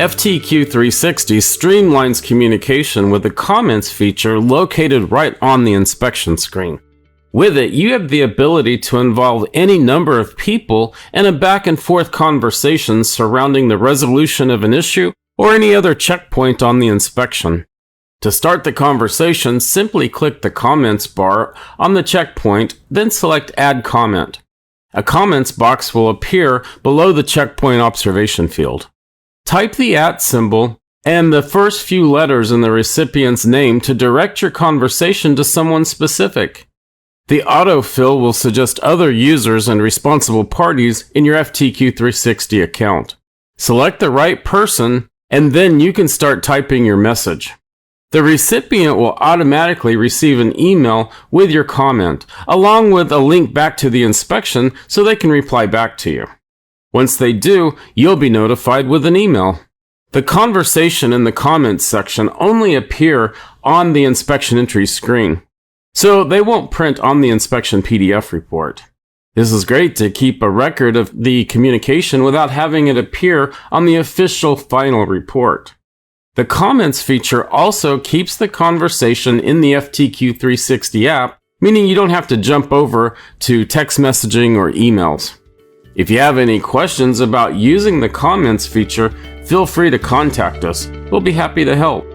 FTQ360 streamlines communication with the comments feature located right on the inspection screen. With it, you have the ability to involve any number of people in a back and forth conversation surrounding the resolution of an issue or any other checkpoint on the inspection. To start the conversation, simply click the comments bar on the checkpoint, then select Add Comment. A comments box will appear below the checkpoint observation field. Type the @ symbol and the first few letters in the recipient's name to direct your conversation to someone specific. The autofill will suggest other users and responsible parties in your FTQ360 account. Select the right person, and then you can start typing your message. The recipient will automatically receive an email with your comment, along with a link back to the inspection so they can reply back to you. Once they do, you'll be notified with an email. The conversation in the comments section only appear on the inspection entry screen, so they won't print on the inspection PDF report. This is great to keep a record of the communication without having it appear on the official final report. The comments feature also keeps the conversation in the FTQ360 app, meaning you don't have to jump over to text messaging or emails. If you have any questions about using the comments feature, feel free to contact us. We'll be happy to help.